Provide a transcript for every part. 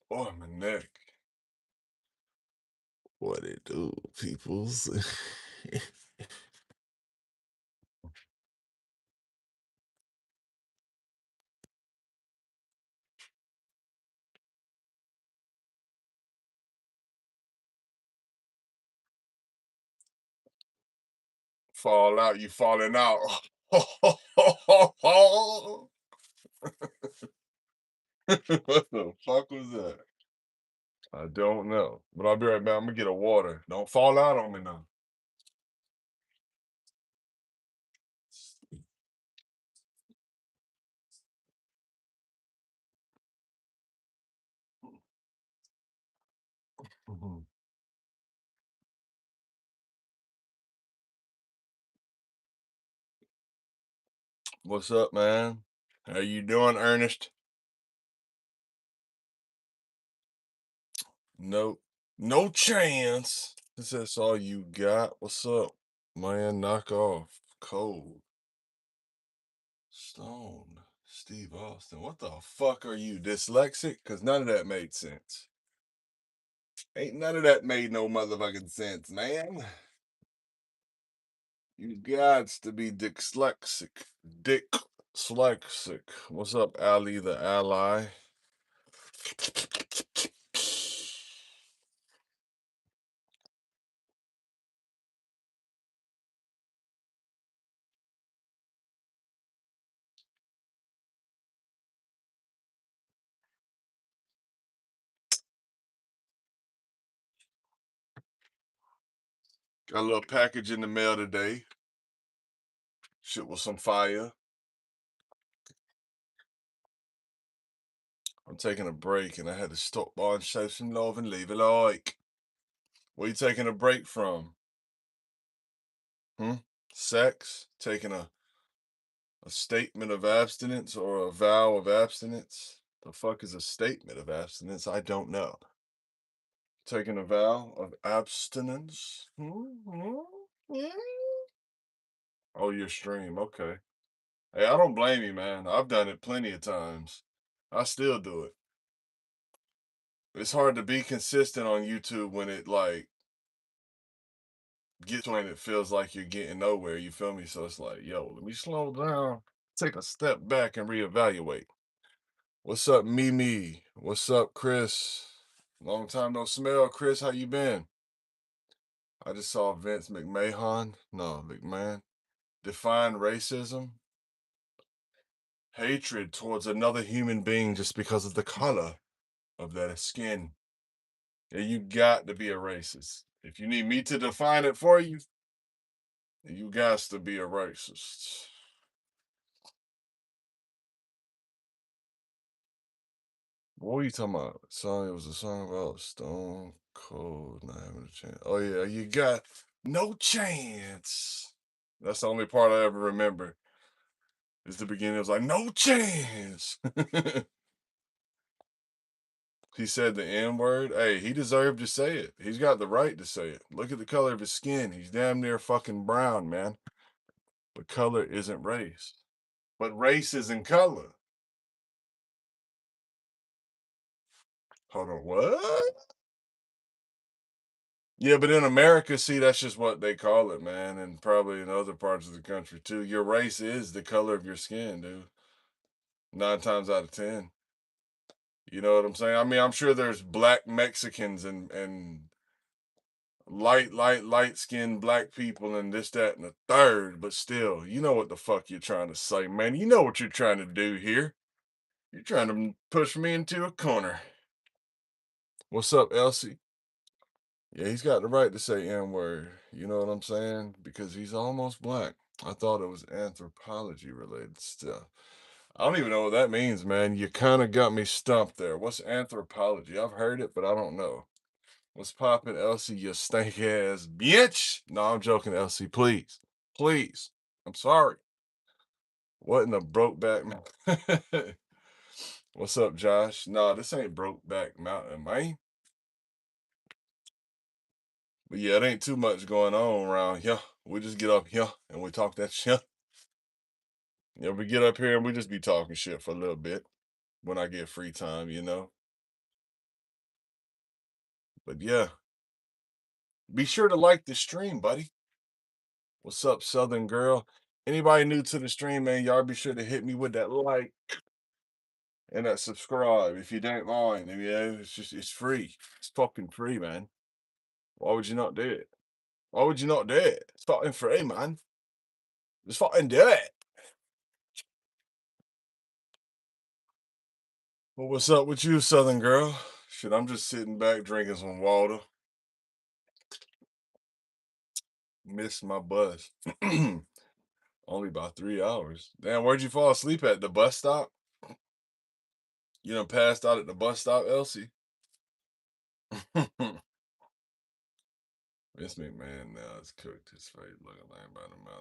Oh, my neck. What it do, peoples? Fall out, you falling out. What the fuck was that? I don't know. But I'll be right back. I'm gonna get a water. Don't fall out on me now. Mhm. What's up, man? How you doing, Ernest? Nope. No chance. Is that's all you got? What's up? Man, knock off. Cold. Stone. Steve Austin. What the fuck are you? Dyslexic? Cause none of that made sense. Ain't none of that made no motherfucking sense, man. You gots to be dyslexic. Dyslexic. What's up, Ali the ally? Got a little package in the mail today. Shit was some fire. I'm taking a break and I had to stop by and show some love and leave a like. Where you taking a break from? Hmm? Sex? Taking a statement of abstinence or a vow of abstinence? The fuck is a statement of abstinence? I don't know. Taking a vow of abstinence? Oh, your stream. Okay. Hey, I don't blame you, man. I've done it plenty of times. I still do it. It's hard to be consistent on YouTube when it like gets when it feels like you're getting nowhere. You feel me? So it's like, yo, let me slow down, take a step back, and reevaluate. What's up, Mimi? What's up, Chris? Long time no smell, Chris. How you been? I just saw Vince McMahon. No, McMahon. Define racism. Hatred towards another human being just because of the color of their skin. Yeah, you got to be a racist. If you need me to define it for you, you got to be a racist. What were you talking about? Song. It was a song about Stone Cold not having a chance. Oh yeah, you got no chance. That's the only part I ever remember. Is the beginning. It was like no chance. He said the N word. Hey, he deserved to say it. He's got the right to say it. Look at the color of his skin. He's damn near fucking brown, man. But color isn't race. But race isn't color. Hold on, what? Yeah, but in America, see, that's just what they call it, man, and probably in other parts of the country too. Your race is the color of your skin, dude. 9 times out of 10. You know what I'm saying? I mean, I'm sure there's black Mexicans and light skinned black people and this, that, and the third, but still, you know what the fuck you're trying to say, man. You know what you're trying to do here. You're trying to push me into a corner. What's up, Elsie? Yeah, he's got the right to say N word. You know what I'm saying? Because he's almost black. I thought it was anthropology related stuff. I don't even know what that means, man. You kind of got me stumped there. What's anthropology? I've heard it, but I don't know. What's poppin', Elsie? You stank ass bitch. No, I'm joking, Elsie. Please. Please. I'm sorry. What in the broke back mountain? What's up, Josh? No, this ain't broke back mountain, man. But yeah, it ain't too much going on around here. We just get up here and we talk that shit. Yeah, we get up here and we just be talking shit for a little bit when I get free time, you know. But yeah, be sure to like the stream, buddy. What's up, Southern girl? Anybody new to the stream, man, y'all be sure to hit me with that like and that subscribe if you don't mind. I mean, yeah, it's free. It's fucking free, man. Why would you not do it? Why would you not do it? It's fucking free, man. Just fucking do it. Well, what's up with you, Southern girl? Shit, I'm just sitting back drinking some water. Missed my bus. Only about 3 hours. Damn, where'd you fall asleep at? The bus stop? You done passed out at the bus stop, Elsie? Miss McMahon now it's cooked his face looking like about a mile.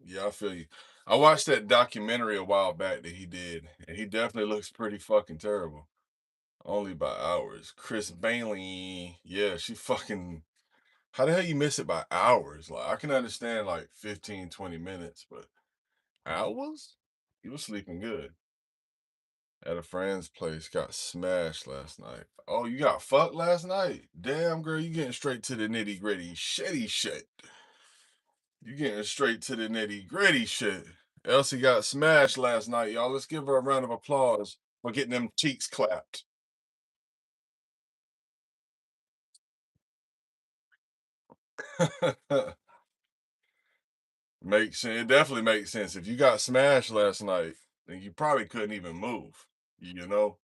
Yeah, I feel you. I watched that documentary a while back that he did, and he definitely looks pretty fucking terrible. Only by hours. Chris Bailey, yeah, she fucking. How the hell you miss it by hours? Like, I can understand like 15, 20 minutes, but hours? He was sleeping good. At a friend's place, got smashed last night. Oh, you got fucked last night? Damn, girl, you getting straight to the nitty gritty shitty shit. You getting straight to the nitty gritty shit. Elsie got smashed last night, y'all. Let's give her a round of applause for getting them cheeks clapped. Makes sense. It definitely makes sense. If you got smashed last night, then you probably couldn't even move. You know,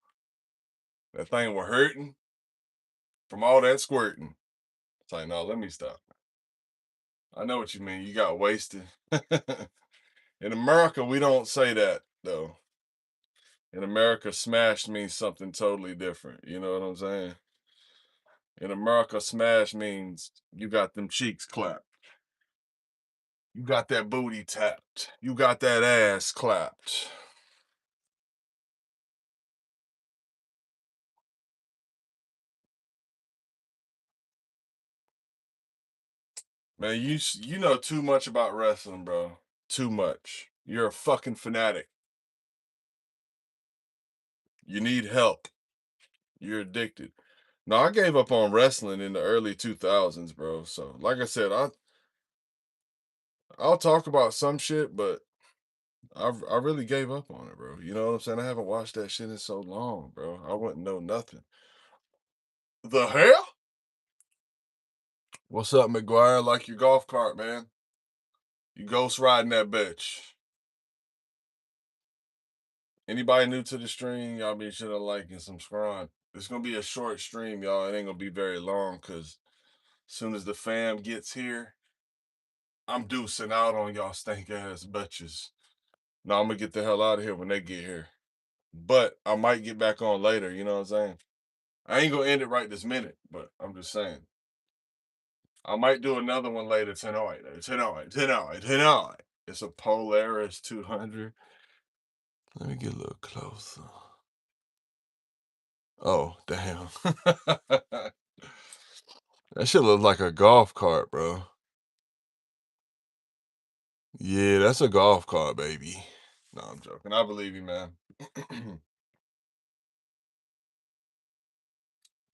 that thing was hurting from all that squirting. It's like, no, let me stop. I know what you mean. You got wasted. In America, we don't say that though. In America, smash means something totally different. You know what I'm saying? In America, smash means you got them cheeks clapped. You got that booty tapped. You got that ass clapped. Man, you know too much about wrestling, bro. Too much. You're a fucking fanatic. You need help. You're addicted. No, I gave up on wrestling in the early 2000s, bro. So, like I said, I'll talk about some shit, but I really gave up on it, bro. You know what I'm saying? I haven't watched that shit in so long, bro. I wouldn't know nothing. The hell? What's up, McGuire? Like your golf cart, man. You ghost riding that bitch. Anybody new to the stream, y'all be sure to like and subscribe. It's gonna be a short stream, y'all. It ain't gonna be very long because as soon as the fam gets here, I'm deucing out on y'all stank ass bitches. No, I'm gonna get the hell out of here when they get here. But I might get back on later, you know what I'm saying? I ain't gonna end it right this minute, but I'm just saying. I might do another one later tonight. Tonight. It's a Polaris 200. Let me get a little closer. Oh, damn. That shit looks like a golf cart, bro. Yeah, that's a golf cart, baby. No, I'm joking. I believe you, man.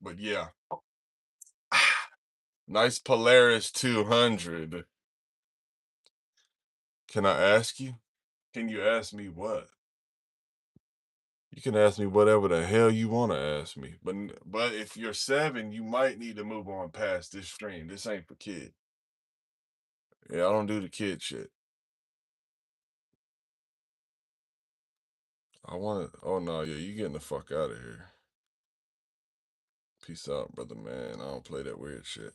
But yeah. Nice Polaris 200. Can I ask you? Can you ask me what? You can ask me whatever the hell you want to ask me. But if you're 7, you might need to move on past this stream. This ain't for kids. Yeah, I don't do the kid shit. I want to. Oh no, yeah, you getting the fuck out of here. Peace out, brother, man. I don't play that weird shit.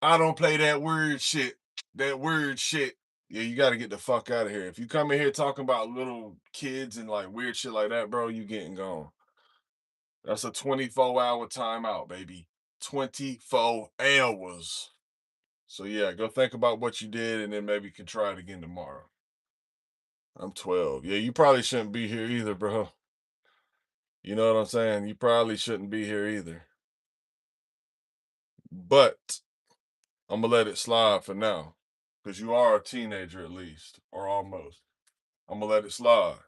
I don't play that weird shit. That weird shit. Yeah, you got to get the fuck out of here. If you come in here talking about little kids and like weird shit like that, bro, you getting gone. That's a 24-hour timeout, baby. 24 hours. So yeah, go think about what you did and then maybe you can try it again tomorrow. I'm 12. Yeah, you probably shouldn't be here either, bro. You know what I'm saying? You probably shouldn't be here either. But I'm gonna let it slide for now. Because you are a teenager at least, or almost. I'm gonna let it slide.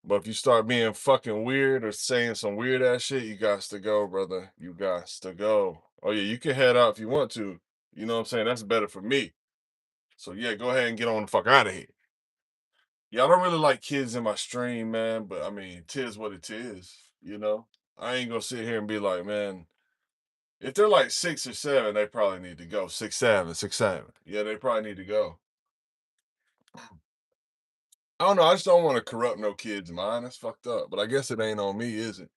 But if you start being fucking weird or saying some weird ass shit, you got to go, brother. You got to go. Oh yeah, you can head out if you want to. You know what I'm saying? That's better for me. So yeah, go ahead and get on the fuck out of here. Yeah, I don't really like kids in my stream, man. But I mean, tis what it is. You know, I ain't gonna sit here and be like, man, if they're like 6 or 7, they probably need to go. 6, 7, 6, 7. Yeah, they probably need to go. I don't know. I just don't want to corrupt no kid's mind. That's fucked up. But I guess it ain't on me, is it?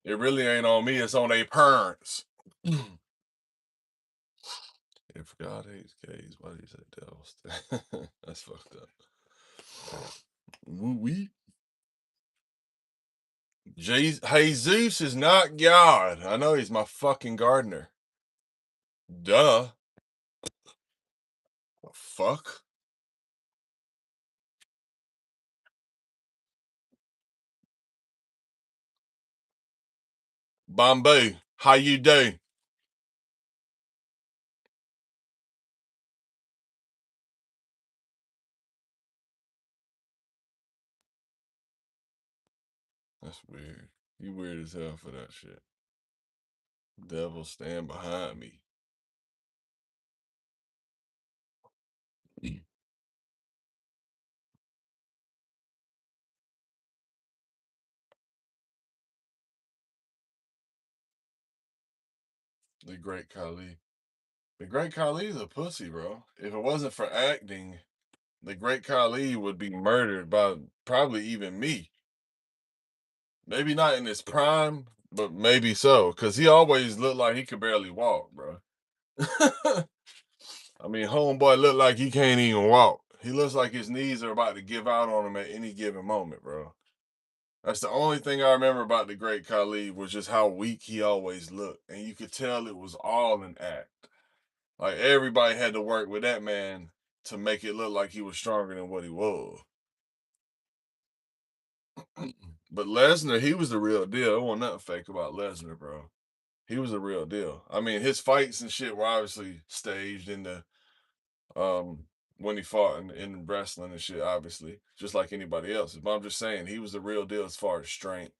It really ain't on me. It's on their parents. If God hates gays, why do you say devils? That's fucked up. We Jesus is not God. I know he's my fucking gardener. Duh. The fuck? Bombay, how you do? That's weird. You weird as hell for that shit. Devil stand behind me. The great Khali. The great Khali is a pussy, bro. If it wasn't for acting, the great Khali would be murdered by probably even me. Maybe not in his prime, but maybe so. Cause he always looked like he could barely walk, bro. I mean, homeboy looked like he can't even walk. He looks like his knees are about to give out on him at any given moment, bro. That's the only thing I remember about the great Khalid was just how weak he always looked. And you could tell it was all an act. Like everybody had to work with that man to make it look like he was stronger than what he was. But Lesnar, he was the real deal. There wasn't nothing fake about Lesnar, bro. He was the real deal. I mean, his fights and shit were obviously staged in the when he fought in wrestling and shit, obviously, just like anybody else. But I'm just saying he was the real deal as far as strength.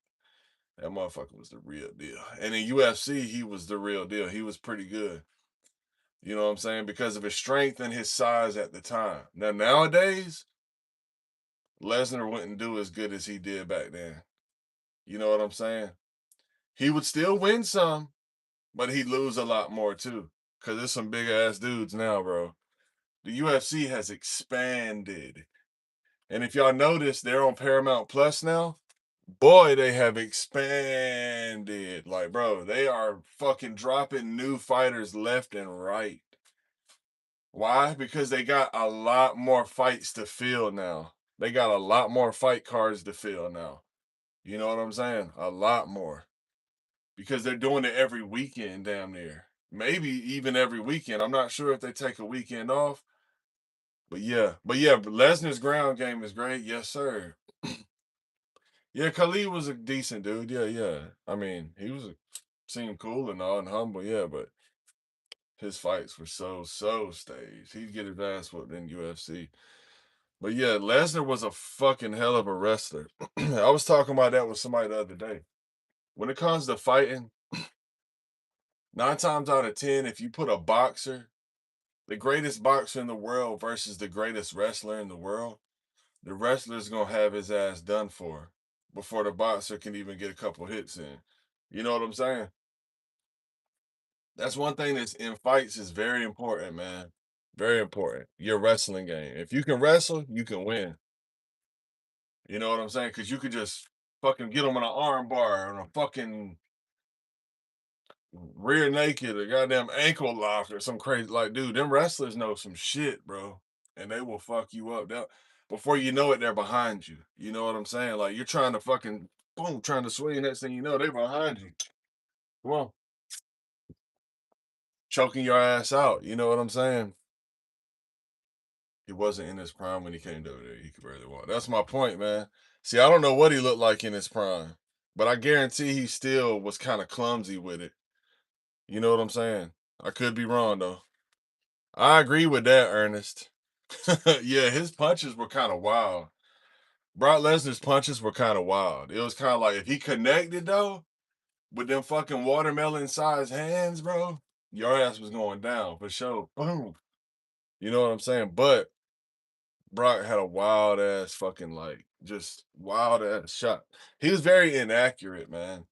That motherfucker was the real deal. And in UFC, he was the real deal. He was pretty good. You know what I'm saying? Because of his strength and his size at the time. Now nowadays, Lesnar wouldn't do as good as he did back then. You know what I'm saying? He would still win some, but he'd lose a lot more too. Cause there's some big ass dudes now, bro. The UFC has expanded. And if y'all notice, they're on Paramount Plus now. Boy, they have expanded. Like, bro, they are fucking dropping new fighters left and right. Why? Because they got a lot more fights to fill now. They got a lot more fight cards to fill now. You know what I'm saying? A lot more. Because they're doing it every weekend, damn near. Maybe even every weekend. I'm not sure if they take a weekend off. But yeah, Lesnar's ground game is great. Yes, sir. Yeah, Khalid was a decent dude. Yeah, yeah. I mean, seemed cool and all and humble, yeah, but his fights were so staged. He'd get his ass whooped in UFC. But yeah, Lesnar was a fucking hell of a wrestler. I was talking about that with somebody the other day. When it comes to fighting, 9 times out of 10, if you put a boxer, the greatest boxer in the world versus the greatest wrestler in the world, the wrestler's gonna have his ass done for before the boxer can even get a couple hits in. You know what I'm saying? That's one thing that's in fights is very important, man. Very important. Your wrestling game. If you can wrestle, you can win. You know what I'm saying? Because you could just fucking get them in an arm bar and a fucking rear naked, a goddamn ankle lock or some crazy. Like, dude, them wrestlers know some shit, bro, and they will fuck you up. Before you know it, they're behind you. You know what I'm saying? Like you're trying to fucking boom, trying to swing. Next thing you know, they're behind you. Come on, choking your ass out. You know what I'm saying? He wasn't in his prime when he came over there. He could barely walk. That's my point, man. See, I don't know what he looked like in his prime, but I guarantee he still was kind of clumsy with it. You know what I'm saying? I could be wrong though. I agree with that, Ernest. Yeah, his punches were kind of wild. Brock Lesnar's punches were kind of wild. It was kind of like if he connected though with them fucking watermelon sized hands, bro, your ass was going down for sure. Boom. You know what I'm saying? But Brock had a wild ass fucking like just wild ass shot. He was very inaccurate, man.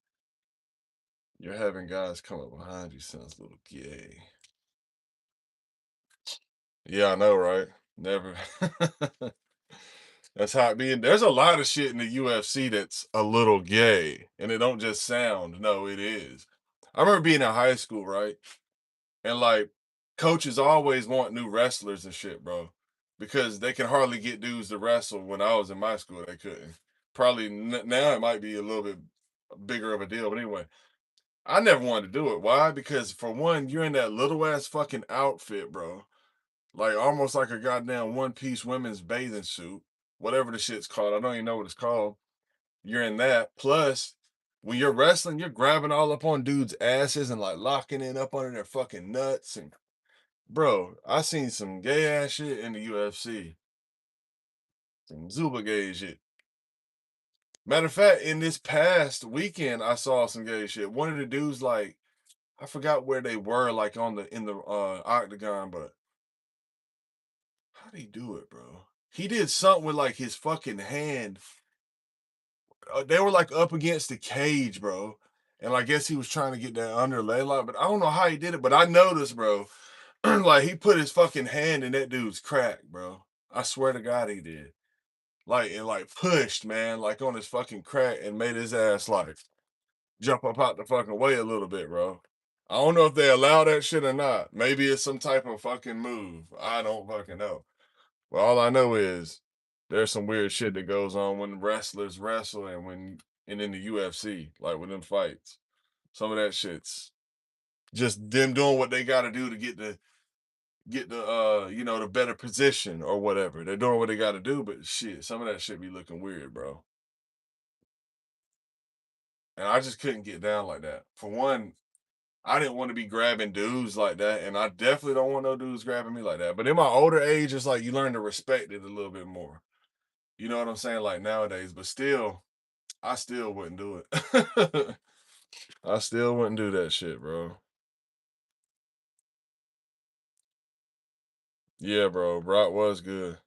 You're having guys come up behind you sounds a little gay. Yeah, I know, right? Never. That's how it be. There's a lot of shit in the UFC that's a little gay, and it don't just sound. No, it is. I remember being in high school, right? And like coaches always want new wrestlers and shit, bro, because they can hardly get dudes to wrestle. When I was in my school, they couldn't. Probably now it might be a little bit bigger of a deal, but anyway, I never wanted to do it. Why? Because for one, you're in that little ass fucking outfit, bro. Like almost like a goddamn one piece women's bathing suit, whatever the shit's called. I don't even know what it's called. You're in that. Plus, when you're wrestling, you're grabbing all up on dudes' asses and like locking it up under their fucking nuts. And bro, I seen some gay ass shit in the UFC. Some Zuba gay shit. Matter of fact, in this past weekend, I saw some gay shit. One of the dudes, like, I forgot where they were, like on the in the octagon, but how did he do it, bro? He did something with like his fucking hand. They were like up against the cage, bro. And I guess he was trying to get that underlay line, but I don't know how he did it. But I noticed, bro, like he put his fucking hand in that dude's crack, bro. I swear to God, he did. Like and like pushed, man, like on his fucking crack and made his ass like jump up out the fucking way a little bit, bro. I don't know if they allow that shit or not. Maybe it's some type of fucking move. I don't fucking know. But all I know is there's some weird shit that goes on when wrestlers wrestle and in the UFC, like with them fights. Some of that shit's just them doing what they gotta do to get the the better position or whatever. They're doing what they gotta do, but shit, some of that shit be looking weird, bro. And I just couldn't get down like that. For one, I didn't want to be grabbing dudes like that, and I definitely don't want no dudes grabbing me like that. But in my older age, it's like you learn to respect it a little bit more. You know what I'm saying? Like nowadays, but still, I still wouldn't do it. I still wouldn't do that shit, bro. Yeah, bro. Brock was good.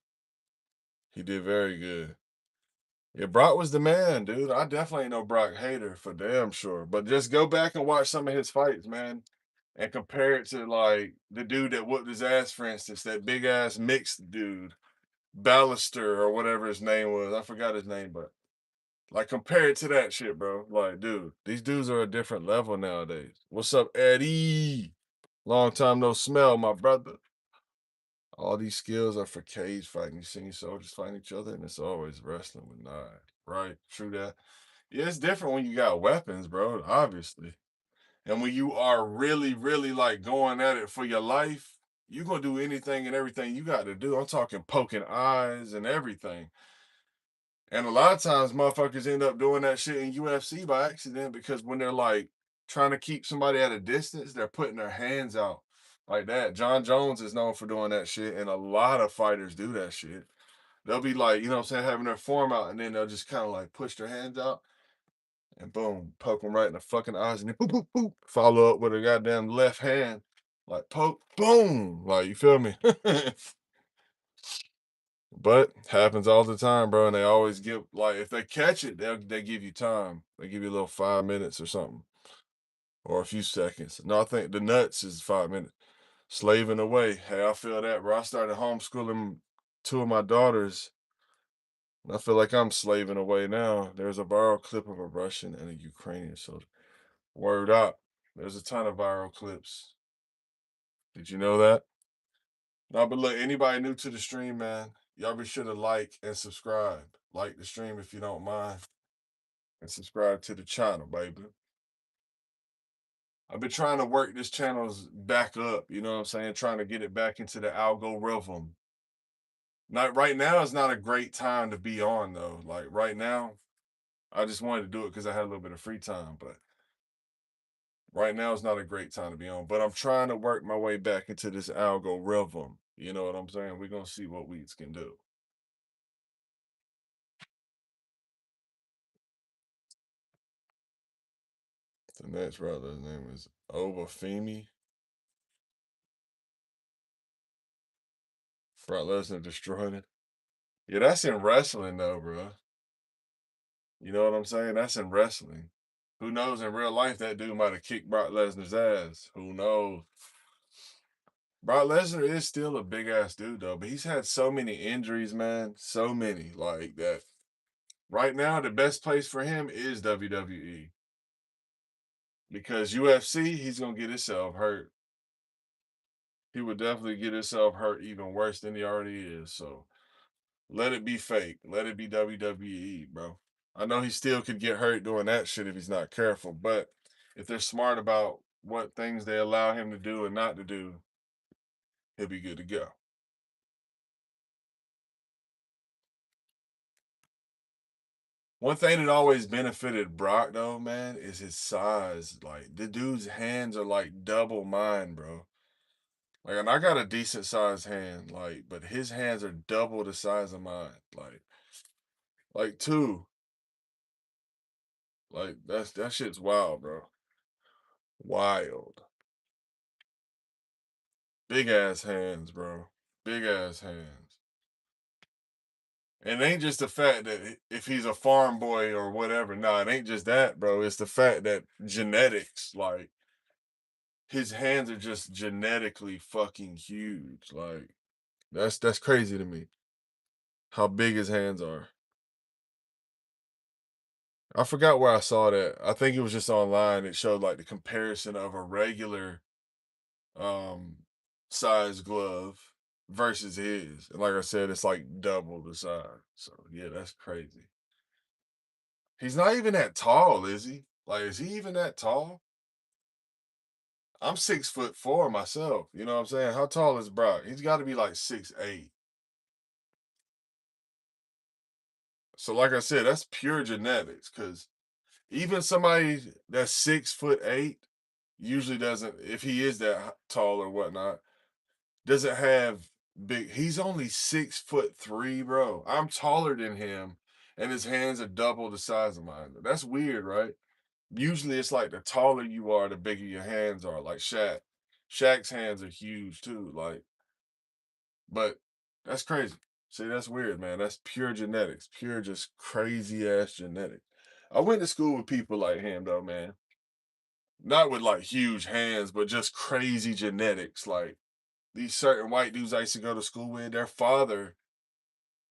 He did very good. Yeah, Brock was the man, dude. I definitely ain't no Brock hater for damn sure. But just go back and watch some of his fights, man, and compare it to like the dude that whooped his ass, for instance, that big ass mixed dude, Ballister or whatever his name was. I forgot his name, but like compare it to that shit, bro. Like, dude, these dudes are a different level nowadays. What's up, Eddie? Long time no smell, my brother. All these skills are for cage fighting. You seen soldiers fighting each other, and it's always wrestling with knives. Right? True that. Yeah, it's different when you got weapons, bro, obviously. And when you are really, really like going at it for your life, you're gonna do anything and everything you got to do. I'm talking poking eyes and everything. And a lot of times motherfuckers end up doing that shit in UFC by accident because when they're like trying to keep somebody at a distance, they're putting their hands out like that. John Jones is known for doing that shit, and a lot of fighters do that shit. They'll be like, you know what I'm saying, having their form out, and then they'll just kind of like push their hands out and boom, poke them right in the fucking eyes, and then boop, boop, boop, follow up with a goddamn left hand, like poke, boom, like you feel me? But happens all the time, bro. And they always give like if they catch it, they give you time. They give you a little 5 minutes or something, or a few seconds. No, I think the nuts is 5 minutes. Slaving away. Hey, I feel that, bro. I started homeschooling two of my daughters. And I feel like I'm slaving away now. There's a viral clip of a Russian and a Ukrainian soldier. Word up. There's a ton of viral clips. Did you know that? No, but look, anybody new to the stream, man, y'all be sure to like and subscribe. Like the stream if you don't mind. And subscribe to the channel, baby. I've been trying to work this channel's back up, you know what I'm saying? Trying to get it back into the algorithm. Not right now is not a great time to be on though. Like right now, I just wanted to do it because I had a little bit of free time, but right now is not a great time to be on. But I'm trying to work my way back into this algorithm. You know what I'm saying? We're gonna see what we can do. The next brother's name is Obafemi. Brock Lesnar destroyed it. Yeah, that's in wrestling though, bro. You know what I'm saying? That's in wrestling. Who knows? In real life, that dude might have kicked Brock Lesnar's ass. Who knows? Brock Lesnar is still a big ass dude though, but he's had so many injuries, man. So many like that. Right now, the best place for him is WWE because UFC, he's gonna get himself hurt. He would definitely get himself hurt even worse than he already is. So let it be fake. Let it be WWE, bro. I know he still could get hurt doing that shit if he's not careful, but if they're smart about what things they allow him to do and not to do, he'll be good to go. One thing that always benefited Brock though, man, is his size. Like the dude's hands are like double mine, bro. Like, and I got a decent sized hand, like, but his hands are double the size of mine. Like two. Like that shit's wild, bro. Wild. Big ass hands, bro. Big ass hands. And it ain't just the fact that if he's a farm boy or whatever. Nah, it ain't just that, bro. It's the fact that genetics, like his hands are just genetically fucking huge. Like that's crazy to me. How big his hands are. I forgot where I saw that. I think it was just online. It showed like the comparison of a regular um size glove versus his. And like I said, it's like double the size. So yeah, that's crazy. He's not even that tall, is he? Like, is he even that tall? I'm 6'4" myself. You know what I'm saying? How tall is Brock? He's got to be like 6'8". So, like I said, that's pure genetics. Because even somebody that's 6'8" usually doesn't, if he is that tall or whatnot, doesn't have big. He's only 6'3", bro. I'm taller than him, and his hands are double the size of mine. That's weird, right? Usually it's like the taller you are, the bigger your hands are. Like Shaq. Shaq's hands are huge too. Like, but that's crazy. See, that's weird, man. That's pure genetics. Pure just crazy ass genetics. I went to school with people like him though, man. Not with like huge hands, but just crazy genetics. Like these certain white dudes I used to go to school with, their father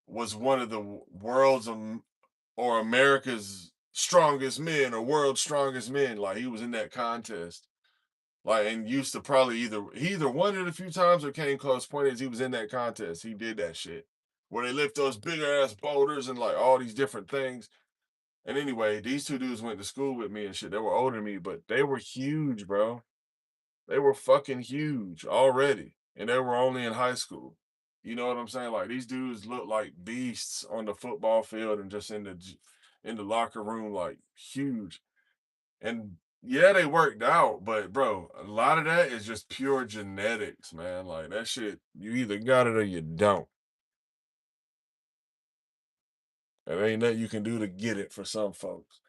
was one of the world's or America's strongest men or world's strongest men. Like he was in that contest. Like and used to probably he either won it a few times or came close. Point is he was in that contest. He did that shit. Where they lift those big ass boulders and like all these different things. And anyway, these two dudes went to school with me and shit. They were older than me, but they were huge, bro. They were fucking huge already. And they were only in high school. You know what I'm saying? Like these dudes look like beasts on the football field and just in the locker room, like huge. And yeah, they worked out, but bro, a lot of that is just pure genetics, man. Like that shit, you either got it or you don't. There ain't nothing you can do to get it for some folks.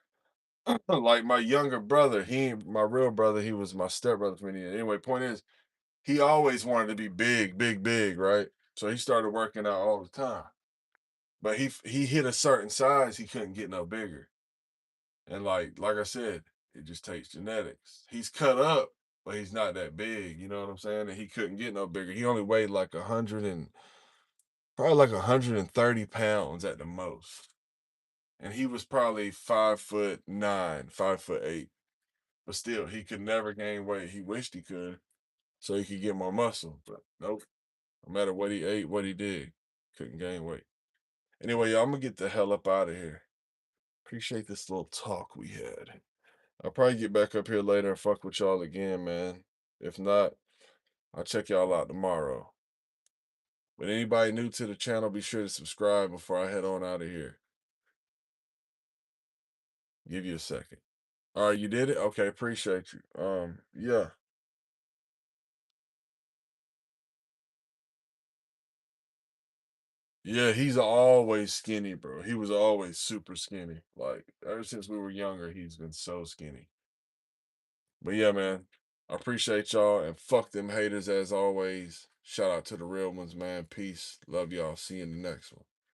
Like my younger brother, he ain't my real brother, he was my stepbrother for many years. Anyway, point is, he always wanted to be big, big, big, right? So he started working out all the time. But he hit a certain size, he couldn't get no bigger. And like I said, it just takes genetics. He's cut up, but he's not that big. You know what I'm saying? And he couldn't get no bigger. He only weighed like 130 pounds at the most. And he was probably 5'9", 5'8". But still, he could never gain weight. He wished he could, so he could get more muscle. But nope. No matter what he ate, what he did, couldn't gain weight. Anyway, y'all, I'm gonna get the hell up out of here. Appreciate this little talk we had. I'll probably get back up here later and fuck with y'all again, man. If not, I'll check y'all out tomorrow. But anybody new to the channel, be sure to subscribe before I head on out of here. Give you a second. All right, you did it? Okay, appreciate you. Yeah. Yeah, he's always skinny, bro. He was always super skinny. Like ever since we were younger, he's been so skinny. But yeah, man, I appreciate y'all and fuck them haters as always. Shout out to the real ones, man. Peace. Love y'all. See you in the next one.